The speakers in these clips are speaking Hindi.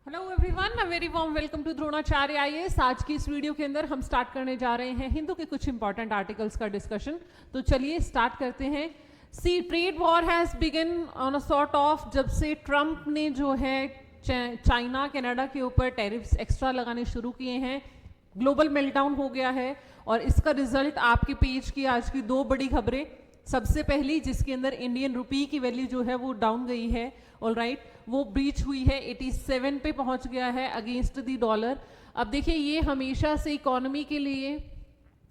Hello everyone, very warm welcome to Dronacharya IAS. आज की इस वीडियो के अंदर हम स्टार्ट करने जा रहे हैं हिंदू के कुछ इंपॉर्टेंट आर्टिकल्स का डिस्कशन। तो चलिए स्टार्ट करते हैं। See trade war has begun on a sort of, जब से ट्रंप ने जो है चाइना कनाडा के ऊपर टैरिफ्स एक्स्ट्रा लगाने शुरू किए हैं, ग्लोबल मेल्टडाउन हो गया है। और इसका रिजल्ट आपके पेज की आज की दो बड़ी खबरें। सबसे पहली, जिसके अंदर इंडियन रुपी की वैल्यू जो है वो डाउन गई है, ऑलराइट, वो ब्रीच हुई है, 87 पे पहुंच गया है अगेंस्ट द डॉलर। अब देखिए, ये हमेशा से इकोनॉमी के लिए,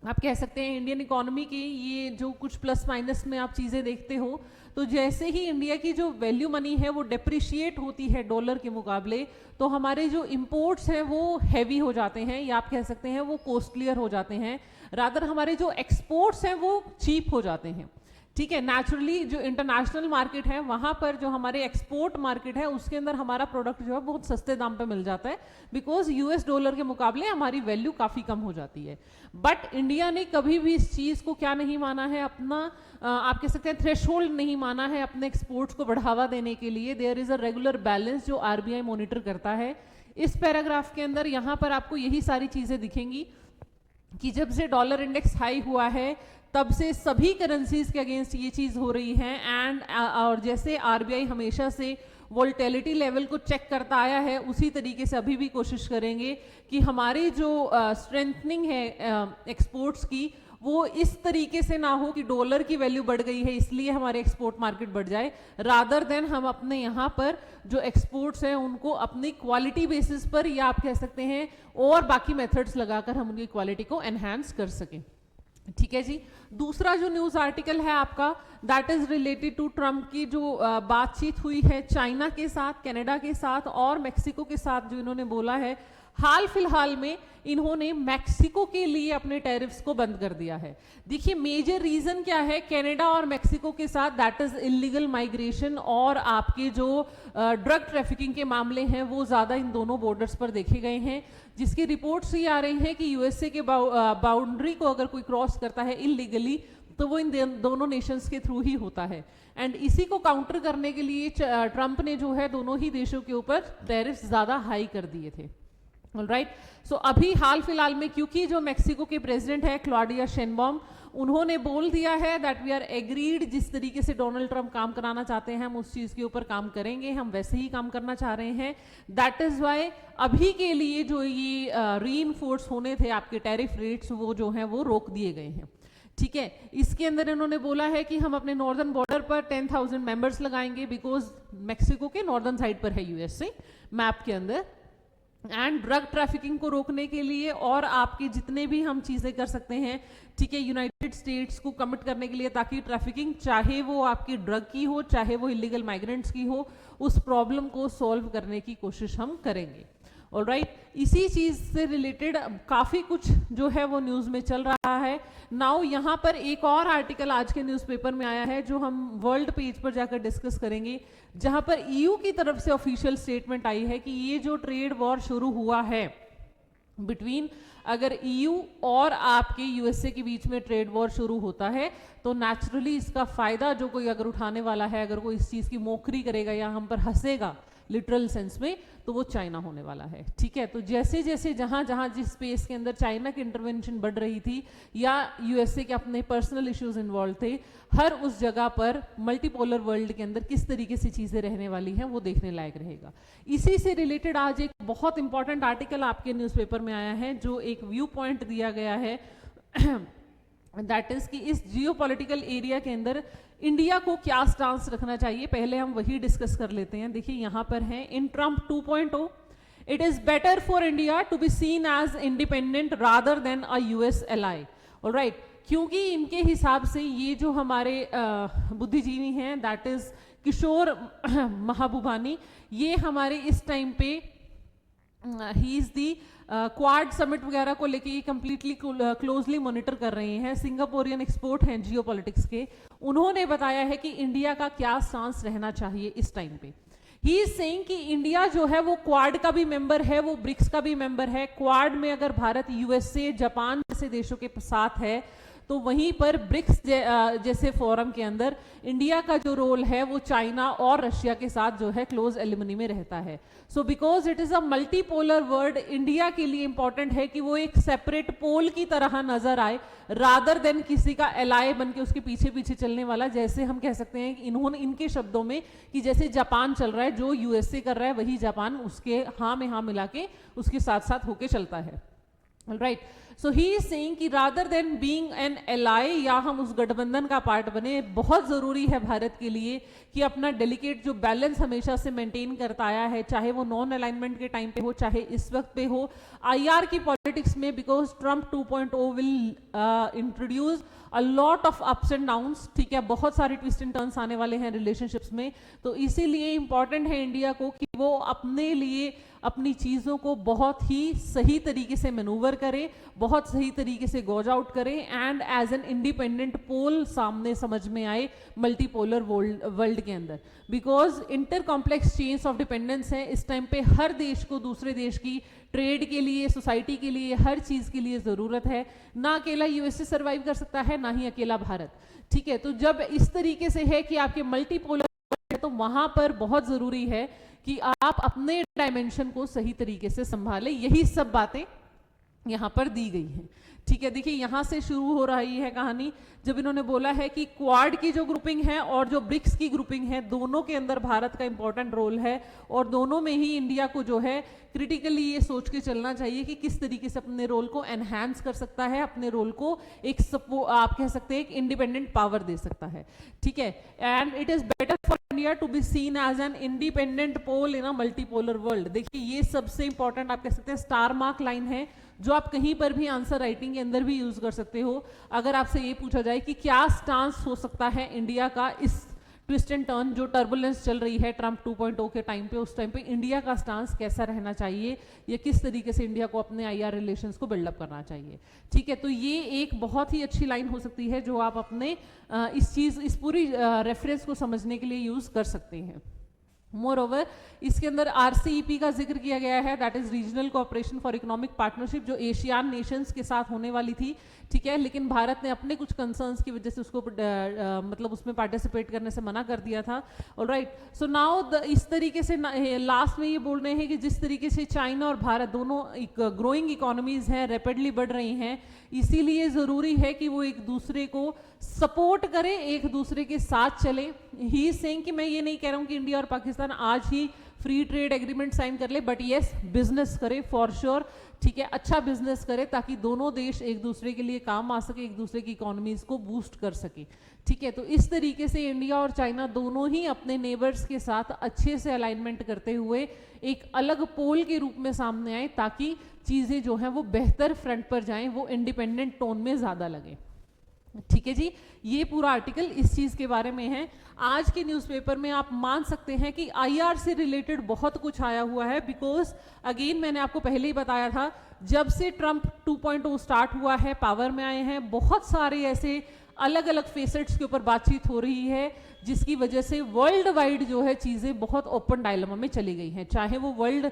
आप कह सकते हैं इंडियन इकोनॉमी की, ये जो कुछ प्लस माइनस में आप चीज़ें देखते हो, तो जैसे ही इंडिया की जो वैल्यू मनी है वो डेप्रिशिएट होती है डॉलर के मुकाबले, तो हमारे जो इंपोर्ट्स हैं वो हैवी हो जाते हैं, या आप कह सकते हैं वो कॉस्टलियर हो जाते हैं। रादर हमारे जो एक्सपोर्ट्स हैं वो चीप हो जाते हैं। ठीक है, नेचुरली जो इंटरनेशनल मार्केट है वहां पर जो हमारे एक्सपोर्ट मार्केट है उसके अंदर हमारा प्रोडक्ट जो है बहुत सस्ते दाम पे मिल जाता है, बिकॉज यूएस डॉलर के मुकाबले हमारी वैल्यू काफ़ी कम हो जाती है। बट इंडिया ने कभी भी इस चीज़ को क्या नहीं माना है, अपना आप कह सकते हैं थ्रेशोल्ड नहीं माना है अपने एक्सपोर्ट्स को बढ़ावा देने के लिए। There is a regular balance जो आरबीआई मॉनिटर करता है। इस पैराग्राफ के अंदर यहाँ पर आपको यही सारी चीज़ें दिखेंगी कि जब से डॉलर इंडेक्स हाई हुआ है तब से सभी करेंसीज के अगेंस्ट ये चीज़ हो रही है। एंड और जैसे आरबीआई हमेशा से वोल्टेलिटी लेवल को चेक करता आया है, उसी तरीके से अभी भी कोशिश करेंगे कि हमारी जो स्ट्रेंथनिंग है एक्सपोर्ट्स की, वो इस तरीके से ना हो कि डॉलर की वैल्यू बढ़ गई है इसलिए हमारे एक्सपोर्ट मार्केट बढ़ जाए, रादर देन हम अपने यहाँ पर जो एक्सपोर्ट्स हैं उनको अपनी क्वालिटी बेसिस पर, या आप कह सकते हैं और बाकी मेथड्स लगाकर हम उनकी क्वालिटी को एनहांस कर सकें। ठीक है जी। दूसरा जो न्यूज़ आर्टिकल है आपका, that is related to Trump की जो बातचीत हुई है चाइना के साथ, कनाडा के साथ और मेक्सिको के साथ, जो इन्होंने बोला है हाल फिलहाल में इन्होंने मेक्सिको के लिए अपने टैरिफ्स को बंद कर दिया है। देखिए, मेजर रीजन क्या है कनाडा और मेक्सिको के साथ, दैट इज इलीगल माइग्रेशन, और आपके जो ड्रग ट्रैफिकिंग के मामले हैं वो ज़्यादा इन दोनों बॉर्डर्स पर देखे गए हैं, जिसकी रिपोर्ट्स ये आ रही हैं कि यूएसए के बाउंड्री को अगर कोई क्रॉस करता है इलीगली तो वो इन दोनों नेशंस के थ्रू ही होता है। एंड इसी को काउंटर करने के लिए ट्रंप ने जो है दोनों ही देशों के ऊपर टैरिफ्स ज़्यादा हाई कर दिए थे। ऑलराइट, सो अभी हाल फिलहाल में क्योंकि जो मेक्सिको के प्रेसिडेंट है क्लॉडिया शेनबॉम, उन्होंने बोल दिया है दैट वी आर एग्रीड, जिस तरीके से डोनाल्ड ट्रंप काम कराना चाहते हैं हम उस चीज़ के ऊपर काम करेंगे, हम वैसे ही काम करना चाह रहे हैं। दैट इज़ वाई अभी के लिए जो ये रीइंफोर्स होने थे आपके टैरिफ रेट्स, वो जो हैं वो रोक दिए गए हैं। ठीक है, इसके अंदर इन्होंने बोला है कि हम अपने नॉर्दर्न बॉर्डर पर 10,000 मेंबर्स लगाएंगे, बिकॉज मेक्सिको के नॉर्दर्न साइड पर है यूएस से मैप के अंदर। एंड ड्रग ट्रैफिकिंग को रोकने के लिए और आपके जितने भी हम चीज़ें कर सकते हैं, ठीक है, यूनाइटेड स्टेट्स को कमिट करने के लिए, ताकि ट्रैफिकिंग चाहे वो आपकी ड्रग की हो चाहे वो इलीगल माइग्रेंट्स की हो, उस प्रॉब्लम को सॉल्व करने की कोशिश हम करेंगे। ऑलराइट, इसी चीज़ से रिलेटेड काफ़ी कुछ जो है वो न्यूज़ में चल रहा है। नाउ यहाँ पर एक और आर्टिकल आज के न्यूज़पेपर में आया है जो हम वर्ल्ड पेज पर जाकर डिस्कस करेंगे, जहाँ पर ईयू की तरफ से ऑफिशियल स्टेटमेंट आई है कि ये जो ट्रेड वॉर शुरू हुआ है बिटवीन, अगर ईयू और आपके यूएसए के बीच में ट्रेड वॉर शुरू होता है तो नेचुरली इसका फ़ायदा जो कोई अगर उठाने वाला है, अगर कोई इस चीज़ की मोकरी करेगा या हम पर हंसेगा लिटरल सेंस में, तो वो चाइना होने वाला है। ठीक है, तो जैसे जैसे जहाँ जहाँ जिस स्पेस के अंदर चाइना की इंटरवेंशन बढ़ रही थी या यूएसए के अपने पर्सनल इश्यूज इन्वॉल्व थे, हर उस जगह पर मल्टीपोलर वर्ल्ड के अंदर किस तरीके से चीज़ें रहने वाली हैं वो देखने लायक रहेगा। इसी से रिलेटेड आज एक बहुत इंपॉर्टेंट आर्टिकल आपके न्यूज़पेपर में आया है, जो एक व्यू पॉइंट दिया गया है दैट इज कि इस जियोपॉलिटिकल एरिया के अंदर इंडिया को क्या स्टांस रखना चाहिए। पहले हम वही डिस्कस कर लेते हैं। देखिए, यहाँ पर है in Trump 2.0, it is better for India to be seen as independent rather than a US ally. Alright, क्योंकि इनके हिसाब से ये जो हमारे बुद्धिजीवी हैं, दैट इज किशोर महाबुबानी, ये हमारे इस टाइम पे he is the quad summit वगैरह को लेके ये कंप्लीटली क्लोजली मॉनिटर कर रहे हैं, सिंगापोरियन एक्सपोर्ट हैं जियोपॉलिटिक्स के। उन्होंने बताया है कि इंडिया का क्या स्टांस रहना चाहिए इस टाइम पे। ही इज सेइंग कि इंडिया जो है वो क्वाड का भी मेंबर है, वो ब्रिक्स का भी मेंबर है। क्वाड में अगर भारत यूएसए जापान जैसे देशों के साथ है तो वहीं पर ब्रिक्स जैसे फोरम के अंदर इंडिया का जो रोल है वो चाइना और रशिया के साथ जो है क्लोज एलिमनी में रहता है। So because it is a multipolar world, India के लिए इंपॉर्टेंट है कि वो एक सेपरेट पोल की तरह नजर आए रादर देन किसी का एलाय बन के उसके पीछे पीछे चलने वाला। जैसे हम कह सकते हैं कि इन्होंने इनके शब्दों में कि जैसे जापान चल रहा है, जो यूएसए कर रहा है वही जापान उसके हाँ में हाँ मिला के उसके साथ साथ होके चलता है। Right, so he is saying कि rather than being an ally, या हम उस गठबंधन का पार्ट बने, बहुत जरूरी है भारत के लिए कि अपना डेलिकेट जो बैलेंस हमेशा से मेंटेन करता आया है, चाहे वो नॉन अलाइनमेंट के टाइम पे हो चाहे इस वक्त पे हो, आईआर की पॉलिटिक्स में, because Trump 2.0 will introduce a lot of ups and downs. ठीक है, बहुत सारे ट्विस्ट एंड टर्न्स आने वाले हैं रिलेशनशिप्स में, तो इसीलिए इंपॉर्टेंट है इंडिया को कि वो अपने लिए अपनी चीज़ों को बहुत ही सही तरीके से मैनूवर करे, बहुत सही तरीके से गॉज आउट करे एंड एज एन इंडिपेंडेंट पोल सामने समझ में आए मल्टीपोलर वर्ल्ड के अंदर। Because inter complex chains of dependence है इस टाइम पे, हर देश को दूसरे देश की ट्रेड के लिए, सोसाइटी के लिए, हर चीज़ के लिए ज़रूरत है। ना अकेला यूएसए सर्वाइव कर सकता है, ना ही अकेला भारत। ठीक है, तो जब इस तरीके से है कि आपके मल्टीपोलर, तो वहां पर बहुत ज़रूरी है कि आप अपने डायमेंशन को सही तरीके से संभालें। यही सब बातें यहां पर दी गई हैं। ठीक है, देखिए यहां से शुरू हो रही है कहानी, जब इन्होंने बोला है कि क्वाड की जो ग्रुपिंग है और जो ब्रिक्स की ग्रुपिंग है, दोनों के अंदर भारत का इंपॉर्टेंट रोल है और दोनों में ही इंडिया को जो है क्रिटिकली ये सोच के चलना चाहिए कि किस तरीके से अपने रोल को एनहांस कर सकता है, अपने रोल को एक आप कह सकते हैं एक इंडिपेंडेंट पावर दे सकता है। ठीक है, and it is better for India to be seen as an independent pole in a multipolar world. देखिए ये सबसे इंपॉर्टेंट आप कह सकते हैं स्टार मार्क लाइन है, जो आप कहीं पर भी आंसर राइटिंग के अंदर भी यूज कर सकते हो। अगर आपसे ये पूछा जाए कि क्या स्टांस हो सकता है इंडिया का इस ट्विस्ट एंड टर्न जो टर्बुलेंस चल रही है ट्रम्प 2.0 के टाइम पे, उस टाइम पे इंडिया का स्टांस कैसा रहना चाहिए या किस तरीके से इंडिया को अपने आईआर रिलेशंस को बिल्डअप करना चाहिए। ठीक है, तो ये एक बहुत ही अच्छी लाइन हो सकती है जो आप अपने इस पूरी रेफरेंस को समझने के लिए यूज कर सकते हैं। मोर ओवर इसके अंदर आरसीईपी का जिक्र किया गया है, that is regional cooperation for economic partnership, जो एशियान नेशंस के साथ होने वाली थी। ठीक है, लेकिन भारत ने अपने कुछ कंसर्न्स की वजह से उसको मतलब उसमें पार्टिसिपेट करने से मना कर दिया था। ऑलराइट, सो नाउ इस तरीके से लास्ट में ये बोल रहे हैं कि जिस तरीके से चाइना और भारत दोनों एक ग्रोइंग इकोनॉमीज हैं, रैपिडली बढ़ रही हैं, इसीलिए ज़रूरी है कि वो एक दूसरे को सपोर्ट करें, एक दूसरे के साथ चलें। ही इज सेइंग कि मैं ये नहीं कह रहा हूँ कि इंडिया और पाकिस्तान आज ही फ्री ट्रेड एग्रीमेंट साइन कर ले, बट यस बिजनेस करे फॉर श्योर। ठीक है, अच्छा बिजनेस करे ताकि दोनों देश एक दूसरे के लिए काम आ सके, एक दूसरे की इकोनॉमीज को बूस्ट कर सके। ठीक है, तो इस तरीके से इंडिया और चाइना दोनों ही अपने नेबर्स के साथ अच्छे से अलाइनमेंट करते हुए एक अलग पोल के रूप में सामने आए, ताकि चीज़ें जो हैं वो बेहतर फ्रंट पर जाएं, वो इंडिपेंडेंट टोन में ज़्यादा लगे। ठीक है जी, ये पूरा आर्टिकल इस चीज के बारे में है। आज के न्यूज़पेपर में आप मान सकते हैं कि आईआर से रिलेटेड बहुत कुछ आया हुआ है, बिकॉज अगेन मैंने आपको पहले ही बताया था, जब से ट्रम्प 2.0 स्टार्ट हुआ है, पावर में आए हैं, बहुत सारे ऐसे अलग अलग फेसेट्स के ऊपर बातचीत हो रही है, जिसकी वजह से वर्ल्ड वाइड जो है चीज़ें बहुत ओपन डायलेमा में चली गई हैं। चाहे वो वर्ल्ड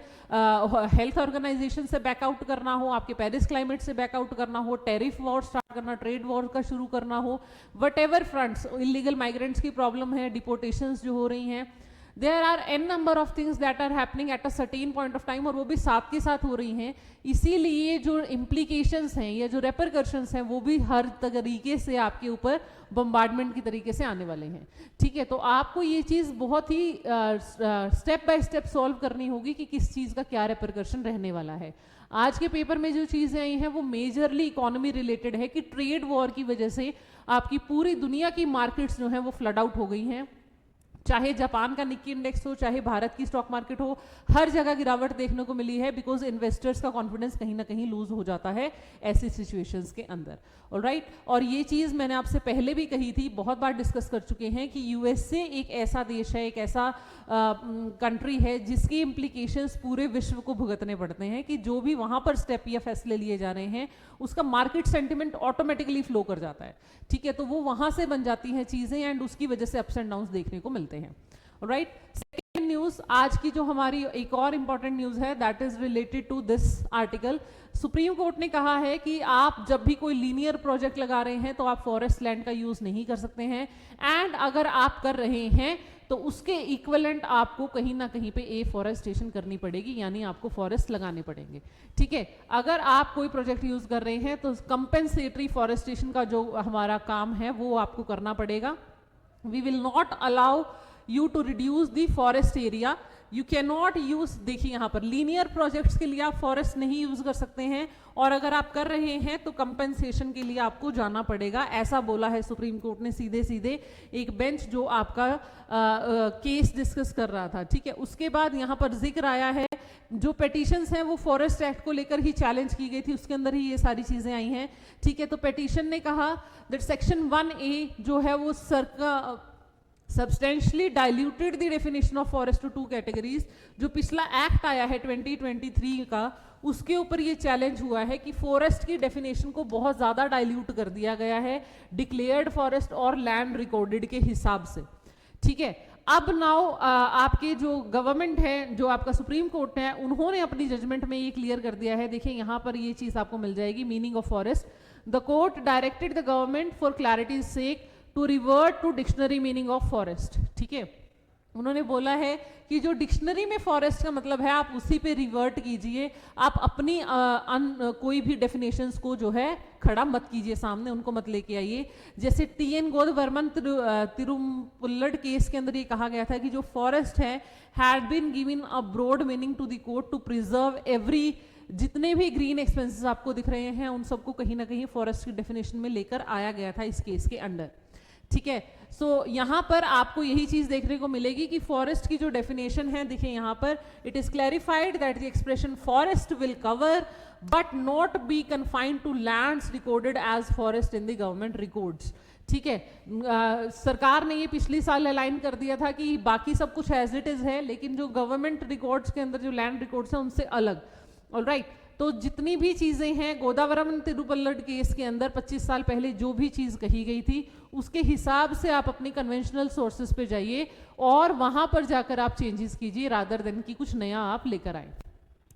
हेल्थ ऑर्गेनाइजेशन से बैकआउट करना हो, आपके पेरिस क्लाइमेट से बैकआउट करना हो, टैरिफ वॉर स्टार्ट करना, ट्रेड वॉर का शुरू करना हो, whatever fronts, illegal migrants की प्रॉब्लम है, डिपोर्टेशंस जो हो रही हैं, there are an number of things that are happening at a certain point of time, और वो भी साथ के साथ हो रही हैं। इसीलिए जो इम्प्लीकेशंस हैं या जो रेपरकर्शंस हैं वो भी हर तरीके से आपके ऊपर बम्बार्डमेंट की तरीके से आने वाले हैं। ठीक है, तो आपको ये चीज़ बहुत ही स्टेप बाय स्टेप सॉल्व करनी होगी कि किस चीज़ का क्या रेपरकर्शन रहने वाला है। आज के पेपर में जो चीज़ें आई हैं वो मेजरली इकोनॉमी रिलेटेड है कि ट्रेड वॉर की वजह से आपकी पूरी दुनिया की मार्केट्स जो हैं वो फ्लड आउट हो गई हैं। चाहे जापान का निक्की इंडेक्स हो, चाहे भारत की स्टॉक मार्केट हो, हर जगह गिरावट देखने को मिली है, बिकॉज इन्वेस्टर्स का कॉन्फिडेंस कहीं ना कहीं लूज हो जाता है ऐसी सिचुएशंस के अंदर। ऑलराइट, और ये चीज़ मैंने आपसे पहले भी कही थी, बहुत बार डिस्कस कर चुके हैं कि यूएसए एक ऐसा देश है, एक ऐसा कंट्री है जिसकी इम्प्लीकेशंस पूरे विश्व को भुगतने पड़ते हैं, कि जो भी वहाँ पर स्टेप या फैसले लिए जा रहे हैं उसका मार्केट सेंटिमेंट ऑटोमेटिकली फ्लो कर जाता है। ठीक है, तो वो वहाँ से बन जाती हैं चीज़ें एंड उसकी वजह से अप्स एंड डाउन्स देखने को मिलते हैं। राइट, सेकेंड न्यूज न्यूज, आज की जो हमारी एक और इंपॉर्टेंट न्यूज है that is related to this article. Supreme court ने कहा है कि आप जब भी कोई लीनियर प्रोजेक्ट लगा रहे हैं तो आप फॉरेस्ट लैंड का यूज नहीं कर सकते हैं, एंड अगर आप कर रहे हैं तो उसके इक्विवेलेंट आपको कहीं ना कहीं पे एफॉरेस्टेशन करनी पड़ेगी, यानी आपको फॉरेस्ट लगाने पड़ेंगे। ठीक है, अगर आप कोई प्रोजेक्ट यूज कर रहे हैं तो कंपेंसेटरी फॉरेस्टेशन का जो हमारा काम है वो आपको करना पड़ेगा। We will not allow you to reduce the forest area, you can not use, देखिए यहाँ पर लीनियर प्रोजेक्ट्स के लिए आप फॉरेस्ट नहीं यूज कर सकते हैं, और अगर आप कर रहे हैं तो कंपेंसेशन के लिए आपको जाना पड़ेगा, ऐसा बोला है सुप्रीम कोर्ट ने सीधे सीधे एक बेंच जो आपका केस डिस्कस कर रहा था। ठीक है, उसके बाद यहाँ पर जिक्र आया है जो पेटिशंस हैं वो फॉरेस्ट एक्ट को लेकर ही चैलेंज की गई थी, उसके अंदर ही ये सारी चीजें आई हैं। ठीक है, तो पेटिशन ने कहा दैट सेक्शन 1A जो है वो substantially diluted the definition of forest to two categories। जो पिछला एक्ट आया है 2023 का, उसके ऊपर ये चैलेंज हुआ है कि फॉरेस्ट की डेफिनेशन को बहुत ज्यादा डाइल्यूट कर दिया गया है डिक्लेयर्ड फॉरेस्ट और लैंड रिकॉर्डेड के हिसाब से। ठीक है, अब नाउ आपके जो गवर्नमेंट है, जो आपका सुप्रीम कोर्ट है, उन्होंने अपनी जजमेंट में ये क्लियर कर दिया है। देखिए यहाँ पर ये चीज आपको मिल जाएगी, meaning of forest. The court directed the government for clarity's sake to revert to dictionary meaning of forest. ठीक है, उन्होंने बोला है कि जो डिक्शनरी में फॉरेस्ट का मतलब है आप उसी पे रिवर्ट कीजिए, आप अपनी कोई भी डेफिनेशंस को जो है खड़ा मत कीजिए सामने, उनको मत लेके आइए। जैसे TN गोदवर्मन तिरुपुल्लड केस के अंदर ये कहा गया था कि जो फॉरेस्ट है had been given a broad meaning to the court to preserve every, जितने भी ग्रीन एक्सपेंसेस आपको दिख रहे हैं उन सबको कहीं ना कहीं फॉरेस्ट की डेफिनेशन में लेकर आया गया था इस केस के अंडर। ठीक है, सो यहां पर आपको यही चीज देखने को मिलेगी कि फॉरेस्ट की जो डेफिनेशन है, देखिए यहां पर it is clarified that the expression forest will cover but not be confined to lands recorded as forest in the government records. ठीक है, सरकार ने ये पिछली साल अलाइन कर दिया था कि बाकी सब कुछ एज इट इज है, लेकिन जो गवर्नमेंट रिकॉर्ड्स के अंदर जो लैंड रिकॉर्ड्स हैं उनसे अलग। ऑलराइट, तो जितनी भी चीजें हैं गोदावरम तिरुपल्लड केस के अंदर 25 साल पहले जो भी चीज कही गई थी उसके हिसाब से आप अपनी कन्वेंशनल सोर्सेज पे जाइए और वहां पर जाकर आप चेंजेस कीजिए, रादर देन कि कुछ नया आप लेकर आए।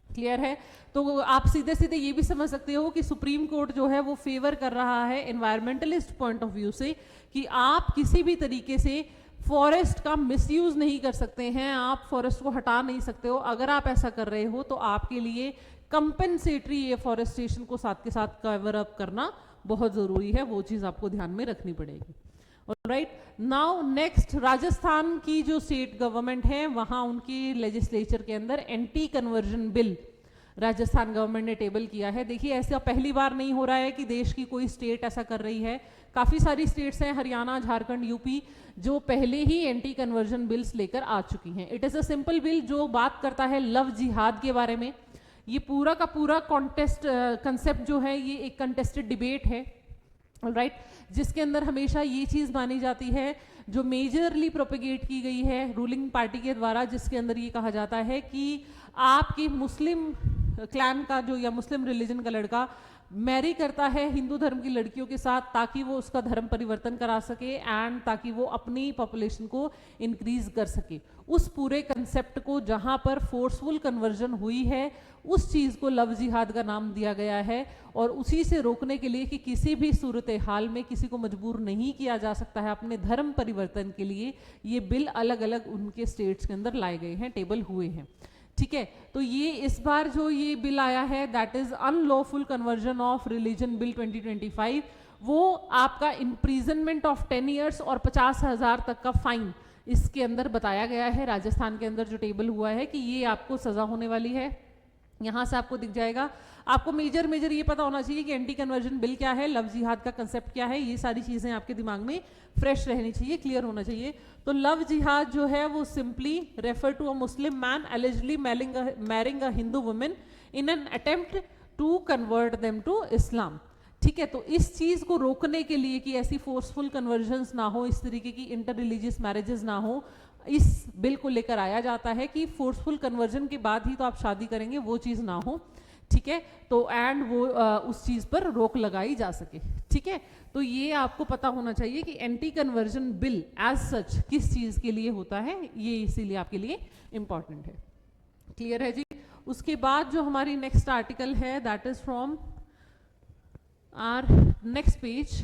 क्लियर है? तो आप सीधे सीधे ये भी समझ सकते हो कि सुप्रीम कोर्ट जो है वो फेवर कर रहा है एनवायरमेंटलिस्ट पॉइंट ऑफ व्यू से कि आप किसी भी तरीके से फॉरेस्ट का मिसयूज नहीं कर सकते हैं, आप फॉरेस्ट को हटा नहीं सकते हो। अगर आप ऐसा कर रहे हो तो आपके लिए कंपेंसेटरी एफॉरेस्टेशन को साथ के साथ कवर अप करना बहुत जरूरी है, वो चीज आपको ध्यान में रखनी पड़ेगी। ऑलराइट, नाउ नेक्स्ट, राजस्थान की जो स्टेट गवर्नमेंट है वहां उनकी लेजिस्लेचर के अंदर anti conversion bill Rajasthan government ने टेबल किया है। देखिए ऐसा पहली बार नहीं हो रहा है कि देश की कोई स्टेट ऐसा कर रही है, काफी सारी स्टेट्स हैं, हरियाणा, झारखंड, यूपी, जो पहले ही एंटी कन्वर्जन बिल्स लेकर आ चुकी हैं। It is a simple bill जो बात करता है लव जिहाद के बारे में। ये पूरा का पूरा कॉन्टेस्ट कंसेप्ट जो है ये एक कंटेस्टेड डिबेट है, ऑलराइट, जिसके अंदर हमेशा ये चीज मानी जाती है जो मेजरली प्रोपेगेट की गई है रूलिंग पार्टी के द्वारा, जिसके अंदर ये कहा जाता है कि आपकी मुस्लिम क्लैन का जो या मुस्लिम रिलीजन का लड़का मैरी करता है हिंदू धर्म की लड़कियों के साथ ताकि वो उसका धर्म परिवर्तन करा सके एंड ताकि वो अपनी पॉपुलेशन को इंक्रीज कर सके। उस पूरे कंसेप्ट को जहां पर फोर्सफुल कन्वर्जन हुई है उस चीज को लव जिहाद का नाम दिया गया है, और उसी से रोकने के लिए कि किसी भी सूरत हाल में किसी को मजबूर नहीं किया जा सकता है अपने धर्म परिवर्तन के लिए, ये बिल अलग अलग उनके स्टेट्स के अंदर लाए गए हैं, टेबल हुए हैं। ठीक है, तो ये इस बार जो ये बिल आया है that is unlawful conversion of religion bill 2025, वो आपका इम्प्रीजनमेंट ऑफ 10 ईयर्स और 50,000 तक का फाइन इसके अंदर बताया गया है। राजस्थान के अंदर जो टेबल हुआ है कि ये आपको सजा होने वाली है, यहां से आपको दिख जाएगा। आपको मेजर ये पता होना चाहिए कि एंटी कन्वर्जन बिल क्या है, लव जिहाद का कंसेप्ट क्या है, ये सारी चीजें आपके दिमाग में फ्रेश रहनी चाहिए, क्लियर होना चाहिए। तो लव जिहाद जो है वो simply refer to a Muslim man eligibly marrying a Hindu women in an attempt to convert them to Islam. ठीक है, तो इस चीज को रोकने के लिए कि ऐसी फोर्सफुल कन्वर्जन्स ना हो, इस तरीके की इंटर रिलीजियस मैरिजेस ना हो, इस बिल को लेकर आया जाता है कि फोर्सफुल कन्वर्जन के बाद ही तो आप शादी करेंगे, वो चीज ना हो। ठीक है, तो एंड वो उस चीज पर रोक लगाई जा सके। ठीक है, तो ये आपको पता होना चाहिए कि anti conversion bill as such किस चीज के लिए होता है, ये इसीलिए आपके लिए इंपॉर्टेंट है। क्लियर है जी। उसके बाद जो हमारी नेक्स्ट आर्टिकल है that is from our next page.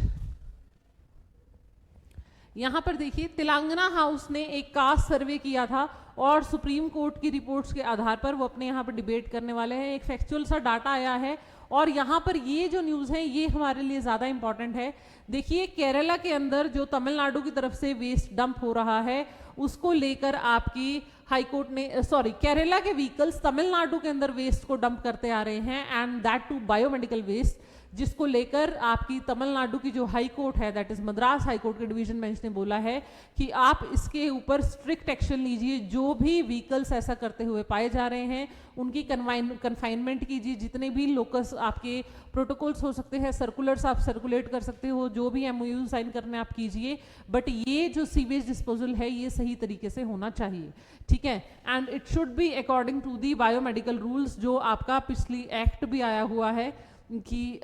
यहां पर देखिए, तेलंगाना हाउस ने एक कास्ट सर्वे किया था और सुप्रीम कोर्ट की रिपोर्ट्स के आधार पर वो अपने यहाँ पर डिबेट करने वाले हैं। एक फैक्चुअल सा डाटा आया है और यहाँ पर ये जो न्यूज़ है ये हमारे लिए ज़्यादा इंपॉर्टेंट है। देखिए, केरला के अंदर जो तमिलनाडु की तरफ से वेस्ट डंप हो रहा है उसको लेकर आपकी हाईकोर्ट ने केरला के व्हीकल्स तमिलनाडु के अंदर वेस्ट को डंप करते आ रहे हैं and that too biomedical waste, जिसको लेकर आपकी तमिलनाडु की जो हाई कोर्ट है that is Madras high court के डिवीजन बेंच ने बोला है कि आप इसके ऊपर स्ट्रिक्ट एक्शन लीजिए। जो भी व्हीकल्स ऐसा करते हुए पाए जा रहे हैं उनकी कन्फाइनमेंट कीजिए। जितने भी लोकस आपके प्रोटोकॉल्स हो सकते हैं, सर्कुलर्स आप सर्कुलेट कर सकते हो, जो भी एमओयू साइन करने आप कीजिए, बट ये जो सीवेज डिस्पोजल है ये सही तरीके से होना चाहिए। ठीक है, and it should be according to the biomedical rules, जो आपका पिछली एक्ट भी आया हुआ है कि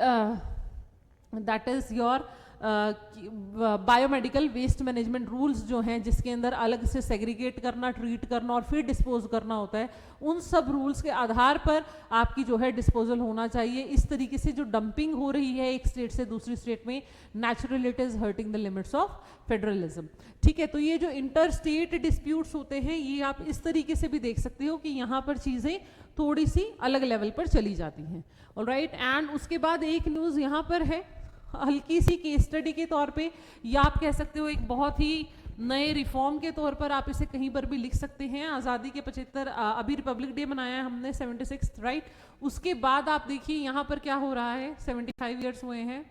that is your biomedical waste management rules जो हैं, जिसके अंदर अलग से सेग्रीगेट करना, ट्रीट करना और फिर डिस्पोज करना होता है, उन सब रूल्स के आधार पर आपकी जो है डिस्पोजल होना चाहिए। इस तरीके से जो डंपिंग हो रही है एक स्टेट से दूसरी स्टेट में, naturally it is hurting the limits of federalism. ठीक है, तो ये जो इंटर स्टेट डिस्प्यूट्स होते हैं ये आप इस तरीके से भी देख सकते हो कि यहाँ पर चीजें थोड़ी सी अलग लेवल पर चली जाती हैं। ऑलराइट, एंड उसके बाद एक न्यूज यहाँ पर है हल्की सी केस स्टडी के तौर पे, या आप कह सकते हो एक बहुत ही नए रिफॉर्म के तौर पर आप इसे कहीं पर भी लिख सकते हैं। आज़ादी के 75 अभी रिपब्लिक डे मनाया है हमने 76 राइट। उसके बाद आप देखिए यहाँ पर क्या हो रहा है, 75 ईयर्स हुए हैं।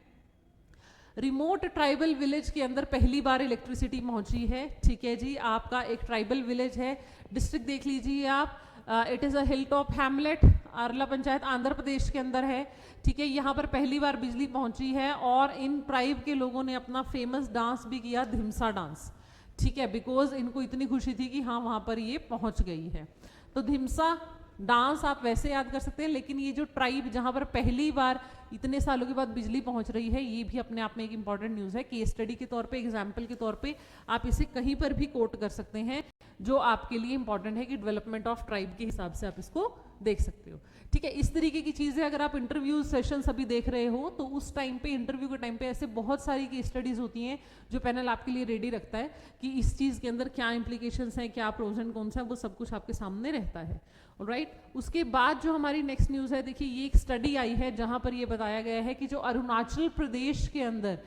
रिमोट ट्राइबल विलेज के अंदर पहली बार इलेक्ट्रिसिटी पहुंची है। ठीक है जी, आपका एक ट्राइबल विलेज है, डिस्ट्रिक्ट देख लीजिए आप, it is a hill top hamlet, Arla panchayat Andhra Pradesh के अंदर है। ठीक है, यहाँ पर पहली बार बिजली पहुंची है और इन ट्राइब के लोगों ने अपना फेमस डांस भी किया, धिमसा डांस। ठीक है, बिकॉज इनको इतनी खुशी थी कि हाँ वहाँ पर ये पहुंच गई है। तो धिमसा डांस आप वैसे याद कर सकते हैं, लेकिन ये जो ट्राइब जहाँ पर पहली बार इतने सालों के बाद बिजली पहुंच रही है, ये भी अपने आप में एक इंपॉर्टेंट न्यूज़ है। केस स्टडी के तौर पे, एग्जाम्पल के तौर पे आप इसे कहीं पर भी कोट कर सकते हैं, जो आपके लिए इंपॉर्टेंट है कि डेवलपमेंट ऑफ ट्राइब के हिसाब से आप इसको देख सकते हो। ठीक है, इस तरीके की चीज़ें अगर आप इंटरव्यू सेशंस अभी देख रहे हो तो उस टाइम पे, इंटरव्यू के टाइम पे ऐसे बहुत सारी केस स्टडीज होती हैं जो पैनल आपके लिए रेडी रखता है कि इस चीज़ के अंदर क्या इंप्लीकेशंस हैं, क्या प्रोज एंड कॉन्स हैं, वो सब कुछ आपके सामने रहता है। ऑलराइट, उसके बाद जो हमारी नेक्स्ट न्यूज़ है, देखिए ये एक स्टडी आई है जहाँ पर ये बताया गया है कि जो अरुणाचल प्रदेश के अंदर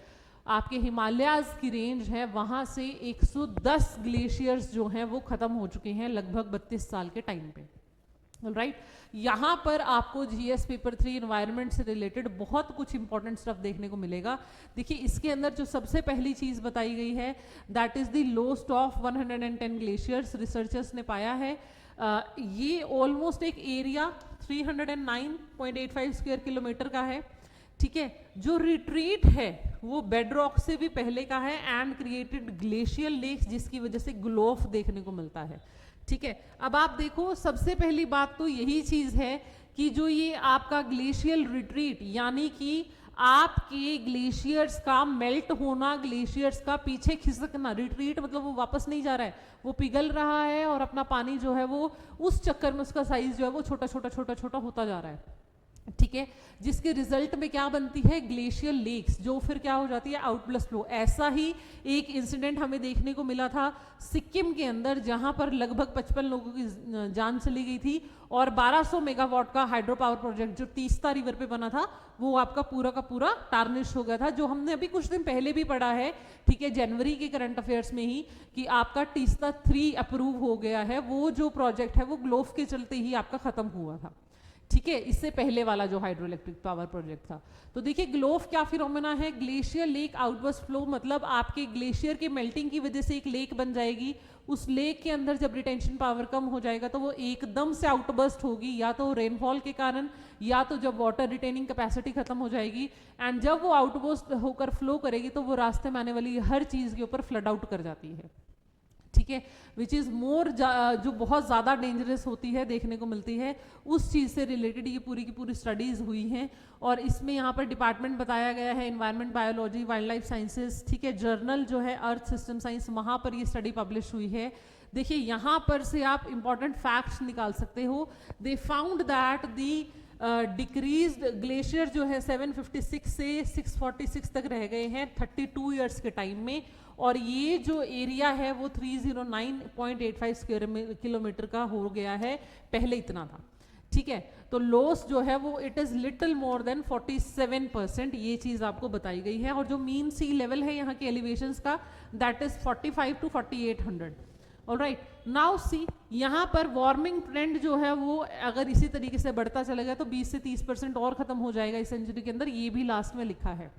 आपके हिमालयाज की रेंज है वहाँ से 110 ग्लेशियर्स जो हैं वो ख़त्म हो चुके हैं लगभग 32 साल के टाइम पे। राइट, यहाँ पर आपको जीएस पेपर 3 एनवायरनमेंट से रिलेटेड बहुत कुछ इंपॉर्टेंट स्टफ देखने को मिलेगा। देखिए इसके अंदर जो सबसे पहली चीज़ बताई गई है that is the lost of 110 glaciers. Researchers ने पाया है ये ऑलमोस्ट एक एरिया 309.85 स्क्वायर किलोमीटर का है। ठीक है, जो रिट्रीट है वो बेड रॉक से भी पहले का है एंड क्रिएटेड ग्लेशियल लेक्स, जिसकी वजह से ग्लोफ देखने को मिलता है। ठीक है, अब आप देखो सबसे पहली बात तो यही चीज है कि जो ये आपका ग्लेशियल रिट्रीट यानी कि आपके ग्लेशियर्स का मेल्ट होना, ग्लेशियर्स का पीछे खिसकना, रिट्रीट मतलब वो वापस नहीं जा रहा है, वो पिघल रहा है और अपना पानी जो है वो उस चक्कर में उसका साइज जो है वो छोटा छोटा छोटा छोटा होता जा रहा है। ठीक है, जिसके रिजल्ट में क्या बनती है, ग्लेशियल लेक्स, जो फिर क्या हो जाती है, आउटब्लस फ्लो। ऐसा ही एक इंसिडेंट हमें देखने को मिला था सिक्किम के अंदर, जहां पर लगभग 55 लोगों की जान चली गई थी और 1200 मेगावाट का हाइड्रो पावर प्रोजेक्ट जो तीस्ता रिवर पे बना था वो आपका पूरा का पूरा टार्निश हो गया था, जो हमने अभी कुछ दिन पहले भी पढ़ा है। ठीक है, जनवरी के करंट अफेयर्स में ही कि आपका तीस्ता 3 अप्रूव हो गया है। वो जो प्रोजेक्ट है वो ग्लोफ के चलते ही आपका खत्म हुआ था। ठीक है, इससे पहले वाला जो हाइड्रो इलेक्ट्रिक पावर प्रोजेक्ट था। तो देखिए ग्लोफ क्या फिनोमेना है, ग्लेशियर लेक आउटबर्स्ट फ्लो, मतलब आपके ग्लेशियर के मेल्टिंग की वजह से एक लेक बन जाएगी। उस लेक के अंदर जब रिटेंशन पावर कम हो जाएगा तो वो एकदम से आउटबर्स्ट होगी, या तो रेनफॉल के कारण या तो जब वाटर रिटेनिंग कैपेसिटी खत्म हो जाएगी। एंड जब वो आउटबर्स्ट होकर फ्लो करेगी तो वो रास्ते में आने वाली हर चीज के ऊपर फ्लड आउट कर जाती है। ठीक है, विच इज़ मोर जो बहुत ज़्यादा डेंजरस होती है देखने को मिलती है, उस चीज़ से रिलेटेड ये पूरी की पूरी स्टडीज़ हुई हैं। और इसमें यहाँ पर डिपार्टमेंट बताया गया है environment biology wild life sciences, ठीक है, जर्नल जो है अर्थ सिस्टम साइंस, वहाँ पर ये स्टडी पब्लिश हुई है। देखिए यहाँ पर से आप इंपॉर्टेंट फैक्ट्स निकाल सकते हो। They found that the decreased glacier जो है 756 से 646 तक रह गए हैं 32 ईयर्स के टाइम में, और ये जो एरिया है वो 309.85 स्क्वायर किलोमीटर का हो गया है, पहले इतना था, ठीक है। तो लॉस जो है वो it is little more than 47%, ये चीज़ आपको बताई गई है। और जो मीन सी लेवल है यहाँ के एलिवेशंस का, that is 45 to 4800। Alright, now see यहाँ पर वार्मिंग ट्रेंड जो है वो अगर इसी तरीके से बढ़ता चलेगा तो 20 से 30% और खत्म हो जाएगा इस सेंचुरी के अंदर, ये भी लास्ट में लिखा है।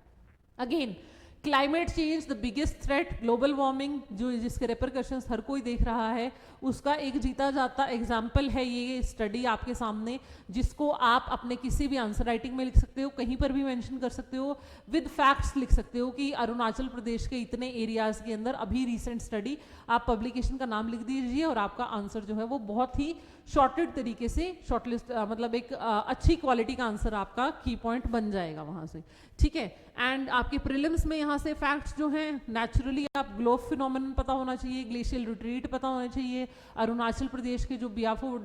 Again climate change the biggest threat, global warming जो जिसके रेपरकशंस हर कोई देख रहा है, उसका एक जीता जाता एग्जाम्पल है ये स्टडी आपके सामने, जिसको आप अपने किसी भी आंसर राइटिंग में लिख सकते हो, कहीं पर भी मेंशन कर सकते हो, विद फैक्ट्स लिख सकते हो कि अरुणाचल प्रदेश के इतने एरियाज के अंदर अभी रिसेंट स्टडी, आप पब्लिकेशन का नाम लिख दीजिए और आपका आंसर जो है वो बहुत ही शॉर्टेड तरीके से शॉर्टलिस्ट मतलब एक अच्छी क्वालिटी का आंसर आपका की पॉइंट बन जाएगा वहाँ से, ठीक है। एंड आपके प्रीलिम्स में यहाँ से फैक्ट्स जो हैं नेचुरली आप ग्लोब फिनोमेनन पता होना चाहिए, ग्लेशियल रिट्रीट पता होना चाहिए, अरुणाचल प्रदेश के जो बियाफो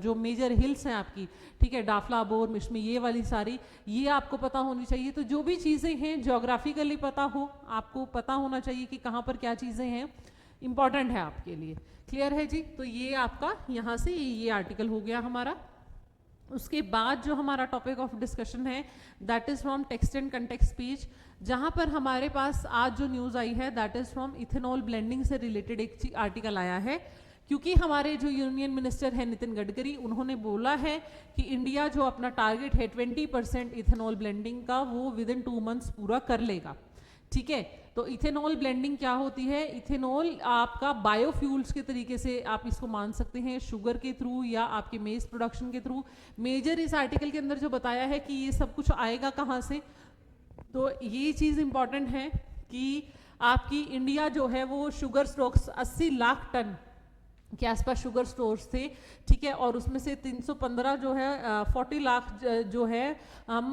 जो मेजर हिल्स हैं आपकी, ठीक है, डाफला, बोर, मिशमी, ये वाली सारी ये आपको पता होनी चाहिए। तो जो भी चीज़ें हैं ज्योग्राफिकली पता हो, आपको पता होना चाहिए कि कहाँ पर क्या चीज़ें हैं, इंपॉर्टेंट है आपके लिए। क्लियर है जी? तो ये आपका यहाँ से ये आर्टिकल हो गया हमारा। उसके बाद जो हमारा टॉपिक ऑफ डिस्कशन है that is from text and context speech, जहाँ पर हमारे पास आज जो न्यूज़ आई है that is from ethanol blending से रिलेटेड एक आर्टिकल आया है। क्योंकि हमारे जो यूनियन मिनिस्टर है नितिन गडकरी, उन्होंने बोला है कि इंडिया जो अपना टारगेट है 20% इथेनॉल ब्लेंडिंग का वो विद इन 2 मंथ्स पूरा कर लेगा, ठीक है। तो इथेनॉल ब्लेंडिंग क्या होती है? इथेनॉल आपका बायोफ्यूल्स के तरीके से आप इसको मान सकते हैं, शुगर के थ्रू या आपके मेज प्रोडक्शन के थ्रू। मेजर इस आर्टिकल के अंदर जो बताया है कि ये सब कुछ आएगा कहाँ से, तो ये चीज़ इंपॉर्टेंट है कि आपकी इंडिया जो है वो शुगर स्टॉक्स 80 लाख टन के आसपास शुगर स्टोर्स थे, ठीक है, और उसमें से 315 जो है 40 लाख जो है हम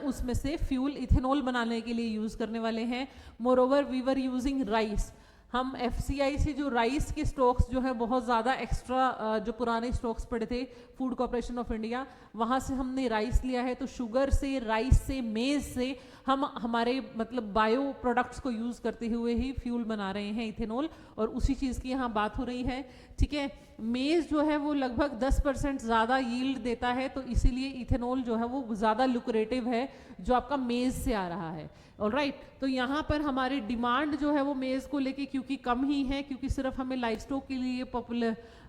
उसमें से फ्यूल इथेनॉल बनाने के लिए यूज़ करने वाले हैं। Moreover we were using rice, हम FCI से जो राइस के स्टॉक्स जो है बहुत ज़्यादा एक्स्ट्रा जो पुराने स्टॉक्स पड़े थे फूड कॉर्पोरेशन ऑफ इंडिया, वहाँ से हमने राइस लिया है। तो शुगर से, राइस से, मेज से हम हमारे मतलब बायो प्रोडक्ट्स को यूज़ करते हुए ही फ्यूल बना रहे हैं इथेनॉल, और उसी चीज़ की यहाँ बात हो रही है, ठीक है। मेज जो है वो लगभग 10% ज़्यादा यील्ड देता है, तो इसीलिए इथेनॉल जो है वो ज़्यादा लुक्रेटिव है जो आपका मेज से आ रहा है। ऑलराइट, तो यहाँ पर हमारी डिमांड जो है वो मेज़ को लेके क्योंकि कम ही है, क्योंकि सिर्फ हमें लाइफ स्टॉक के लिए,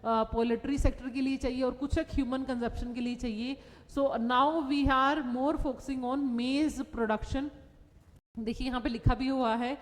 पोल्ट्री सेक्टर के लिए चाहिए और कुछ एक ह्यूमन कंजप्शन के लिए चाहिए। So now we are more focusing on maize production. देखिए यहाँ पे लिखा भी हुआ है,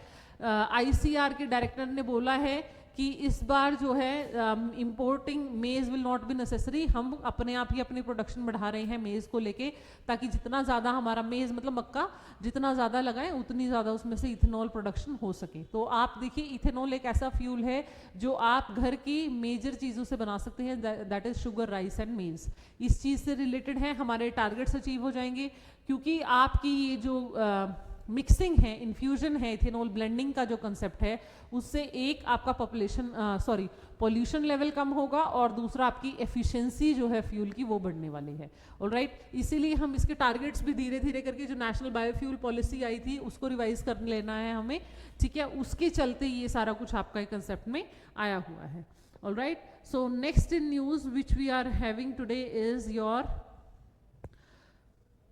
ICR के डायरेक्टर ने बोला है कि इस बार जो है इंपोर्टिंग मेज विल नॉट बी नेसेसरी, हम अपने आप ही अपनी प्रोडक्शन बढ़ा रहे हैं मेज़ को लेके, ताकि जितना ज़्यादा हमारा मेज़ मतलब मक्का जितना ज़्यादा लगाएं उतनी ज़्यादा उसमें से इथेनॉल प्रोडक्शन हो सके। तो आप देखिए इथेनॉल एक ऐसा फ्यूल है जो आप घर की मेजर चीज़ों से बना सकते हैं, that is sugar, rice and मेज। इस चीज़ से रिलेटेड है, हमारे टारगेट्स अचीव हो जाएंगे, क्योंकि आपकी ये जो मिक्सिंग है, इन्फ्यूजन है, इथेनॉल ब्लेंडिंग का जो कंसेप्ट है, उससे एक आपका पॉल्यूशन लेवल कम होगा और दूसरा आपकी एफिशिएंसी जो है फ्यूल की वो बढ़ने वाली है। ऑलराइट, इसीलिए हम इसके टारगेट्स भी धीरे धीरे करके जो नेशनल बायोफ्यूल पॉलिसी आई थी उसको रिवाइज कर लेना है हमें, ठीक है, उसके चलते ये सारा कुछ आपका कंसेप्ट में आया हुआ है। Alright, so next in news which we are having today is your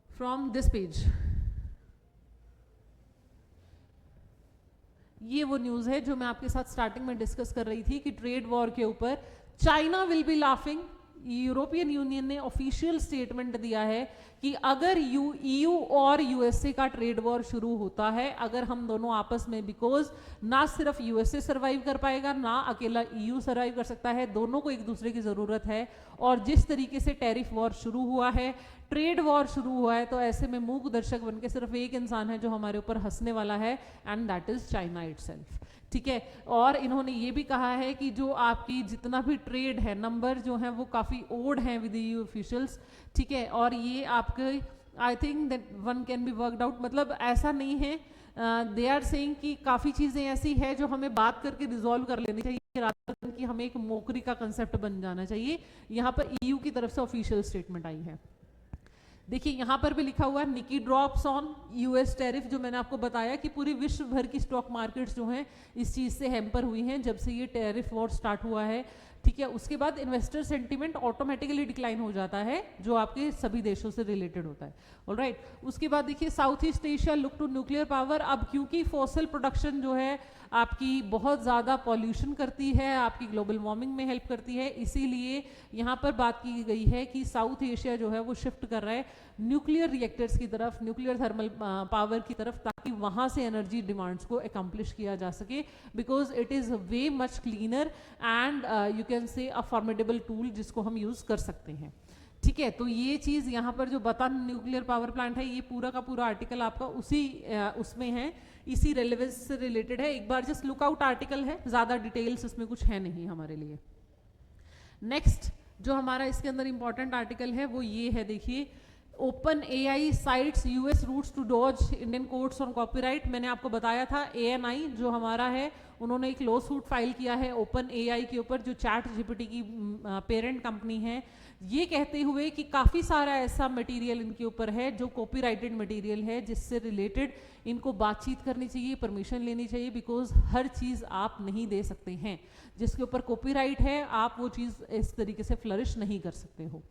from this page. ये वो न्यूज़ है जो मैं आपके साथ स्टार्टिंग में डिस्कस कर रही थी कि ट्रेड वॉर के ऊपर China will be laughing. European union ने ऑफिशियल स्टेटमेंट दिया है कि अगर EU और USA का ट्रेड वॉर शुरू होता है, अगर हम दोनों आपस में, बिकॉज ना सिर्फ USA सर्वाइव कर पाएगा ना अकेला EU सर्वाइव कर सकता है, दोनों को एक दूसरे की ज़रूरत है। और जिस तरीके से टैरिफ वॉर शुरू हुआ है, ट्रेड वॉर शुरू हुआ है, तो ऐसे में मूक दर्शक बन के सिर्फ एक इंसान है जो हमारे ऊपर हंसने वाला है, and that is China itself. ठीक है। और इन्होंने ये भी कहा है कि जो आपकी जितना भी ट्रेड है, नंबर जो है वो काफ़ी ओड हैं विद ईयू ऑफिशियल्स, ठीक है। और ये आपके I think that one can be worked out, मतलब ऐसा नहीं है, दे आर सेइंग कि काफ़ी चीज़ें ऐसी है जो हमें बात करके रिजॉल्व कर लेनी चाहिए rather than कि हमें एक मोकरी का कंसेप्ट बन जाना चाहिए। यहाँ पर ईयू की तरफ से ऑफिशियल स्टेटमेंट आई है। देखिए यहाँ पर भी लिखा हुआ है निकी ड्रॉप्स ऑन यूएस टैरिफ, जो मैंने आपको बताया कि पूरी विश्व भर की स्टॉक मार्केट्स जो हैं इस चीज़ से हैम्पर हुई हैं जब से ये टैरिफ वॉर स्टार्ट हुआ है, ठीक है। उसके बाद इन्वेस्टर सेंटिमेंट ऑटोमेटिकली डिक्लाइन हो जाता है जो आपके सभी देशों से रिलेटेड होता है, ऑलराइट। उसके बाद देखिए South East Asia look to nuclear power. अब क्योंकि फॉसिल प्रोडक्शन जो है आपकी बहुत ज़्यादा पॉल्यूशन करती है, आपकी ग्लोबल वार्मिंग में हेल्प करती है, इसीलिए यहाँ पर बात की गई है कि साउथ एशिया जो है वो शिफ्ट कर रहा है न्यूक्लियर रिएक्टर्स की तरफ, न्यूक्लियर थर्मल पावर की तरफ, ताकि वहाँ से एनर्जी डिमांड्स को एकम्प्लिश किया जा सके, because it is way much cleaner and you can say a formidable tool जिसको हम यूज़ कर सकते हैं, ठीक है। तो ये चीज़ यहाँ पर जो बता न्यूक्लियर पावर प्लांट है, ये पूरा का पूरा आर्टिकल आपका उसी उसमें है, इसी रेलेवेंस से रिलेटेड है। एक बार जस्ट लुकआउट आर्टिकल है, ज़्यादा डिटेल्स इसमें कुछ है नहीं हमारे लिए। नेक्स्ट जो हमारा इसके अंदर इंपॉर्टेंट आर्टिकल है वो ये है, देखिए OpenAI cites US routes to dodge Indian courts on copyright. मैंने आपको बताया था एएनआई जो हमारा है उन्होंने एक लॉ सूट फाइल किया है ओपन एआई के ऊपर, जो चैट जीपीटी की पेरेंट कंपनी है, ये कहते हुए कि काफ़ी सारा ऐसा मटेरियल इनके ऊपर है जो कॉपीराइटेड मटेरियल है, जिससे रिलेटेड इनको बातचीत करनी चाहिए, परमिशन लेनी चाहिए, बिकॉज हर चीज़ आप नहीं दे सकते हैं। जिसके ऊपर कॉपीराइट है आप वो चीज़ इस तरीके से फ्लरिश नहीं कर सकते हो,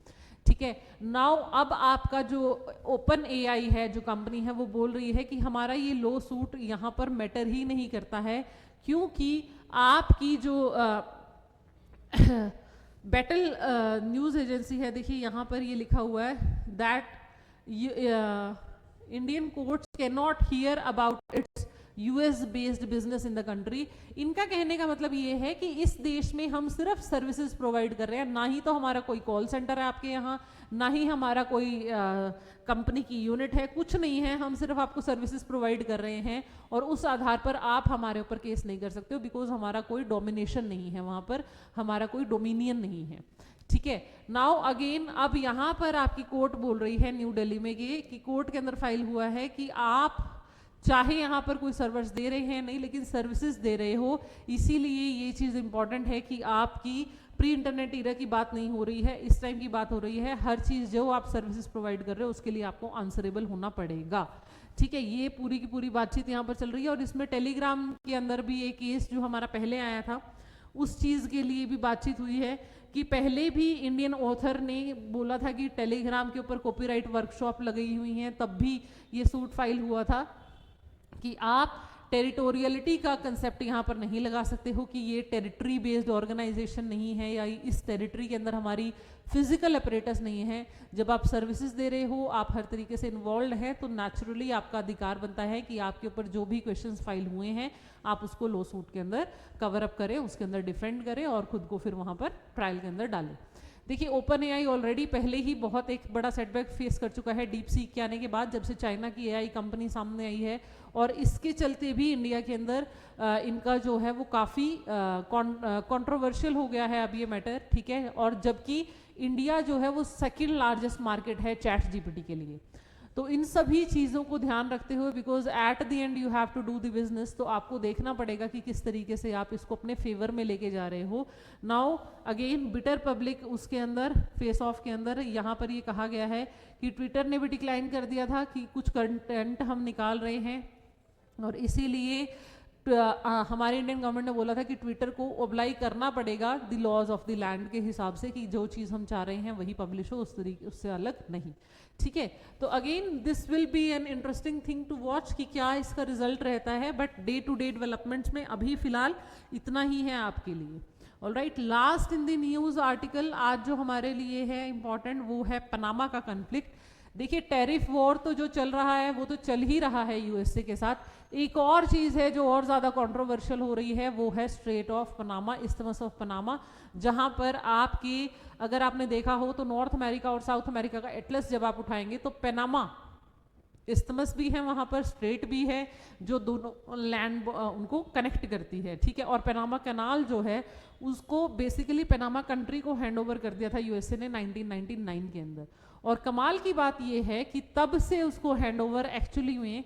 ठीक है। नाउ अब आपका जो ओपन एआई है जो कंपनी है वो बोल रही है कि हमारा ये लॉ सूट यहाँ पर मैटर ही नहीं करता है, क्योंकि आपकी जो बैटल न्यूज़ एजेंसी है, देखिए यहाँ पर ये लिखा हुआ है that Indian courts can not here about it's US based business in the country. इनका कहने का मतलब ये है कि इस देश में हम सिर्फ सर्विसेज प्रोवाइड कर रहे हैं, ना ही तो हमारा कोई कॉल सेंटर है आपके यहाँ, ना ही हमारा कोई कंपनी की यूनिट है, कुछ नहीं है, हम सिर्फ आपको सर्विसेज प्रोवाइड कर रहे हैं और उस आधार पर आप हमारे ऊपर केस नहीं कर सकते हो, बिकॉज हमारा कोई डोमिनेशन नहीं है वहाँ पर, हमारा कोई डोमिनियन नहीं है, ठीक है। नाउ अगेन अब यहाँ पर आपकी कोर्ट बोल रही है न्यू दिल्ली में ये कि कोर्ट के अंदर फाइल हुआ है कि आप चाहे यहाँ पर कोई सर्विस दे रहे हैं नहीं, लेकिन सर्विसेज दे रहे हो, इसीलिए ये चीज़ इंपॉर्टेंट है कि आपकी प्री इंटरनेट ईरा की बात नहीं हो रही है, इस टाइम की बात हो रही है। हर चीज़ जो आप सर्विसेज प्रोवाइड कर रहे हो उसके लिए आपको आंसरेबल होना पड़ेगा, ठीक है। ये पूरी की पूरी बातचीत यहाँ पर चल रही है और इसमें टेलीग्राम के अंदर भी एक केस जो हमारा पहले आया था उस चीज़ के लिए भी बातचीत हुई है कि पहले भी इंडियन ऑथर ने बोला था कि टेलीग्राम के ऊपर कॉपीराइट वर्कशॉप लगाई हुई हैं, तब भी ये सूट फाइल हुआ था कि आप टेरिटोरियलिटी का कंसेप्ट यहाँ पर नहीं लगा सकते हो कि ये टेरिटरी बेस्ड ऑर्गेनाइजेशन नहीं है या इस टेरिटरी के अंदर हमारी फिजिकल अपरेटस नहीं है। जब आप सर्विसेज दे रहे हो, आप हर तरीके से इन्वॉल्व हैं, तो नेचुरली आपका अधिकार बनता है कि आपके ऊपर जो भी क्वेश्चंस फाइल हुए हैं आप उसको लॉ सूट के अंदर कवर अप करें, उसके अंदर डिफेंड करें और खुद को फिर वहाँ पर ट्रायल के अंदर डालें। देखिए ओपन एआई ऑलरेडी पहले ही बहुत एक बड़ा सेटबैक फेस कर चुका है डीप सीक के आने के बाद, जब से चाइना की एआई कंपनी सामने आई है, और इसके चलते भी इंडिया के अंदर इनका जो है वो काफ़ी कंट्रोवर्शियल हो गया है अब ये मैटर, ठीक है। और जबकि इंडिया जो है वो सेकंड लार्जेस्ट मार्केट है चैट जीपीटी के लिए, तो इन सभी चीज़ों को ध्यान रखते हुए, because at the end you have to do the business, तो आपको देखना पड़ेगा कि किस तरीके से आप इसको अपने फेवर में लेके जा रहे हो। नाउ अगेन बिटर पब्लिक उसके अंदर फेस ऑफ के अंदर यहाँ पर ये कहा गया है कि ट्विटर ने भी डिक्लाइन कर दिया था कि कुछ कंटेंट हम निकाल रहे हैं, और इसीलिए हमारे इंडियन गवर्नमेंट ने बोला था कि ट्विटर को ओब्लाई करना पड़ेगा the laws of the land के हिसाब से कि जो चीज़ हम चाह रहे हैं वही पब्लिश हो, उस तरीके उससे अलग नहीं, ठीक है। तो again this will be an interesting thing to watch कि क्या इसका रिजल्ट रहता है, but day to day developments में अभी फिलहाल इतना ही है आपके लिए। Alright, last in the news article आज जो हमारे लिए है इंपॉर्टेंट वो है पनामा का कन्फ्लिक्ट। देखिए टैरिफ वॉर तो जो चल रहा है वो तो चल ही रहा है यूएसए के साथ, एक और चीज़ है जो और ज़्यादा कंट्रोवर्शियल हो रही है वो है straight of Panama, isthmus of Panama, जहाँ पर आपकी अगर आपने देखा हो तो नॉर्थ अमेरिका और साउथ अमेरिका का एटलस जब आप उठाएंगे तो पनामा इस्थमस भी है वहाँ पर, स्ट्रेट भी है जो दोनों लैंड उनको कनेक्ट करती है, ठीक है। और पनामा कैनाल जो है उसको बेसिकली पनामा कंट्री को हैंड ओवर कर दिया था यूएसए ने 1999 के अंदर। और कमाल की बात ये है कि तब से उसको हैंड ओवर एक्चुअली में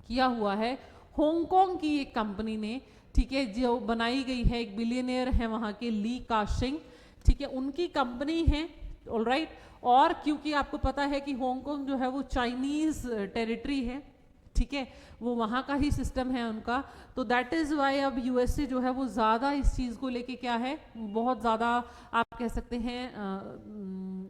किया हुआ है हांगकांग की एक कंपनी ने, ठीक है, जो बनाई गई है, एक बिलियनियर है वहाँ के ली का-शिंग, ठीक है, उनकी कंपनी है, ऑलराइट। और क्योंकि आपको पता है कि हांगकांग जो है वो चाइनीज टेरिटरी है, ठीक है, वो वहाँ का ही सिस्टम है उनका, तो दैट इज़ वाई अब यूएसए जो है वो ज़्यादा इस चीज़ को लेके क्या है, बहुत ज़्यादा आप कह सकते हैं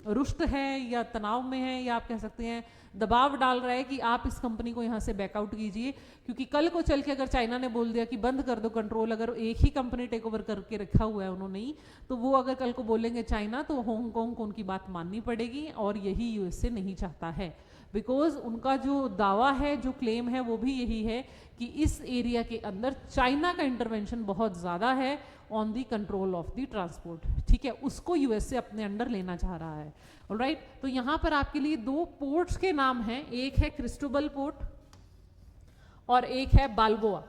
रुष्ट है या तनाव में है, या आप कह सकते हैं दबाव डाल रहा है कि आप इस कंपनी को यहाँ से बैकआउट कीजिए, क्योंकि कल को चल के अगर चाइना ने बोल दिया कि बंद कर दो कंट्रोल, अगर एक ही कंपनी टेक ओवर करके रखा हुआ है उन्होंने ही, तो वो अगर कल को बोलेंगे चाइना, तो हांगकांग को उनकी बात माननी पड़ेगी, और यही यूएसए नहीं चाहता है। बिकॉज उनका जो दावा है, जो क्लेम है, वो भी यही है कि इस एरिया के अंदर चाइना का इंटरवेंशन बहुत ज़्यादा है on the control of the transport, ठीक है, उसको यूएसए अपने अंडर लेना चाह रहा है, ऑलराइट। तो यहाँ पर आपके लिए दो पोर्ट्स के नाम हैं, एक है क्रिस्टोबल पोर्ट और एक है बाल्बोआ,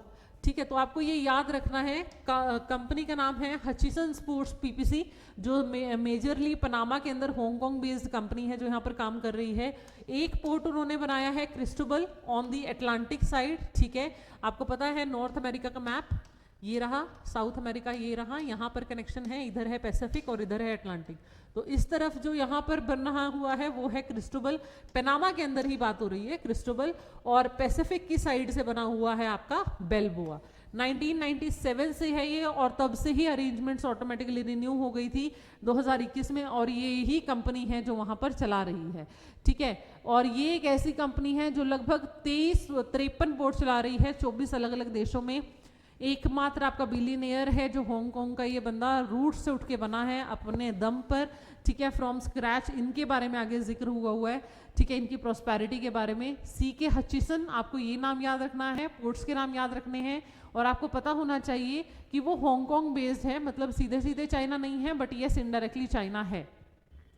ठीक है। तो आपको ये याद रखना है, कंपनी का नाम है हचिसन स्पोर्ट्स पीपीसी, जो मेजरली पनामा के अंदर हांगकांग बेस्ड कंपनी है जो यहाँ पर काम कर रही है। एक पोर्ट उन्होंने बनाया है Cristobal on the Atlantic side, ठीक है। आपको पता है नॉर्थ अमेरिका का मैप ये रहा, साउथ अमेरिका ये रहा, यहाँ पर कनेक्शन है, इधर है पैसिफिक और इधर है अटलांटिक। तो इस तरफ जो यहाँ पर बन रहा हुआ है वो है क्रिस्टोबल, पनामा के अंदर ही बात हो रही है क्रिस्टोबल, और पैसिफिक की साइड से बना हुआ है आपका बेल्बोआ। 1997 से है ये, और तब से ही अरेंजमेंट्स ऑटोमेटिकली रिन्यू हो गई थी 2021 में, और ये ही कंपनी है जो वहाँ पर चला रही है, ठीक है। और ये एक ऐसी कंपनी है जो लगभग 53 पोर्ट चला रही है 24 अलग अलग देशों में। एकमात्र आपका बिलियनियर है जो हांगकांग का ये बंदा रूट से उठ के बना है अपने दम पर, ठीक है, फ्रॉम स्क्रैच। इनके बारे में आगे जिक्र हुआ है, ठीक है, इनकी प्रॉस्पेरिटी के बारे में। सीके हचिसन, आपको ये नाम याद रखना है, पोर्ट्स के नाम याद रखने हैं, और आपको पता होना चाहिए कि वो हांगकांग बेस्ड है, मतलब सीधे सीधे चाइना नहीं है, बट यस इनडायरेक्टली चाइना है।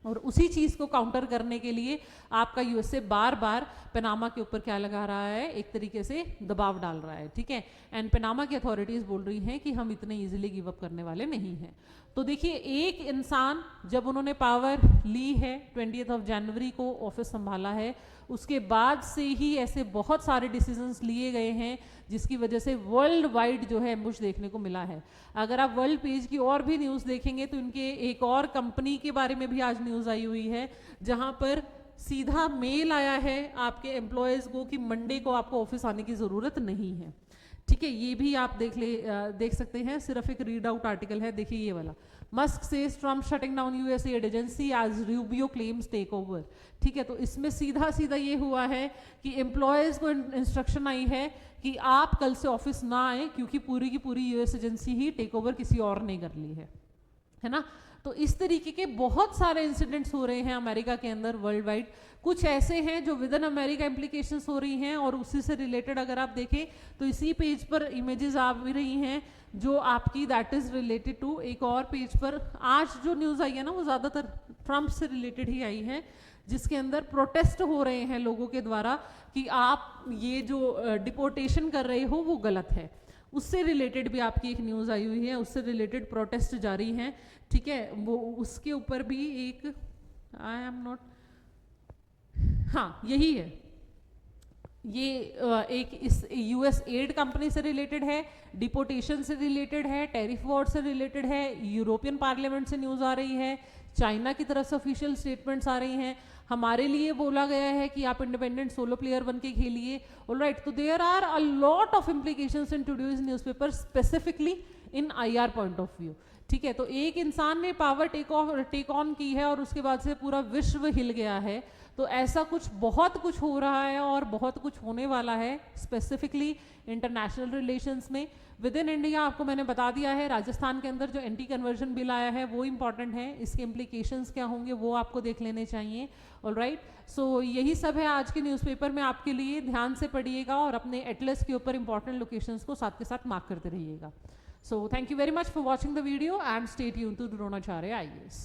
और उसी चीज को काउंटर करने के लिए आपका यूएसए बार बार पनामा के ऊपर क्या लगा रहा है, एक तरीके से दबाव डाल रहा है, ठीक है। एंड पनामा की अथॉरिटीज बोल रही हैं कि हम इतने इजीली गिव अप करने वाले नहीं हैं। तो देखिए, एक इंसान जब उन्होंने पावर ली है 20 जनवरी को ऑफिस संभाला है, उसके बाद से ही ऐसे बहुत सारे डिसीजंस लिए गए हैं जिसकी वजह से वर्ल्ड वाइड जो है एम्बुश देखने को मिला है। अगर आप वर्ल्ड पेज की और भी न्यूज़ देखेंगे तो इनके एक और कंपनी के बारे में भी आज न्यूज़ आई हुई है, जहां पर सीधा मेल आया है आपके एम्प्लॉयज़ को कि मंडे को आपको ऑफिस आने की ज़रूरत नहीं है, ठीक है। ये भी आप देख सकते हैं, सिर्फ एक रीड आउट आर्टिकल है, देखिए ये वाला। Musk says Trump shutting down US aid agency as Rubio claims take over, ठीक है। तो इसमें सीधा सीधा ये हुआ है कि एम्प्लॉयज़ को इंस्ट्रक्शन आई है कि आप कल से ऑफिस ना आए, क्योंकि पूरी की पूरी यूएस एजेंसी ही टेक ओवर किसी और ने कर ली है ना। तो इस तरीके के बहुत सारे इंसिडेंट्स हो रहे हैं अमेरिका के अंदर वर्ल्ड वाइड। कुछ ऐसे हैं जो विद इन अमेरिका इम्प्लीकेशंस हो रही हैं, और उसी से रिलेटेड अगर आप देखें तो इसी पेज पर इमेजेस आ भी रही हैं जो आपकी दैट इज रिलेटेड टू, एक और पेज पर आज जो न्यूज़ आई है ना वो ज़्यादातर ट्रंप से रिलेटेड ही आई है, जिसके अंदर प्रोटेस्ट हो रहे हैं लोगों के द्वारा कि आप ये जो डिपोर्टेशन कर रहे हो वो गलत है। उससे रिलेटेड भी आपकी एक न्यूज़ आई हुई है, उससे रिलेटेड प्रोटेस्ट जारी हैं, ठीक है। वो उसके ऊपर भी एक आई एम नॉट, हाँ यही है, ये एक इस यूएस एड कंपनी से रिलेटेड है, डिपोर्टेशन से रिलेटेड है, टैरिफ वॉर से रिलेटेड है, यूरोपियन पार्लियामेंट से न्यूज़ आ रही है, चाइना की तरफ से ऑफिशियल स्टेटमेंट्स आ रही हैं, हमारे लिए बोला गया है कि आप इंडिपेंडेंट सोलो प्लेयर बन के खेलिए, ऑलराइट। तो there are a lot of implications in today's newspaper specifically in IR point of view, ठीक है। तो एक इंसान ने पावर टेक ऑन की है और उसके बाद से पूरा विश्व हिल गया है। तो ऐसा कुछ बहुत कुछ हो रहा है और बहुत कुछ होने वाला है स्पेसिफिकली इंटरनेशनल रिलेशंस में। विद इन इंडिया आपको मैंने बता दिया है, राजस्थान के अंदर जो एंटी कन्वर्जन बिल आया है वो इंपॉर्टेंट है, इसके इम्प्लीकेशंस क्या होंगे वो आपको देख लेने चाहिए, ऑलराइट। सो यही सब है आज के न्यूज़पेपर में आपके लिए, ध्यान से पढ़िएगा और अपने एटलस के ऊपर इंपॉर्टेंट लोकेशंस को साथ के साथ मार्क करते रहिएगा। So thank you very much for watching the video and stay tuned to Dronacharya IAS.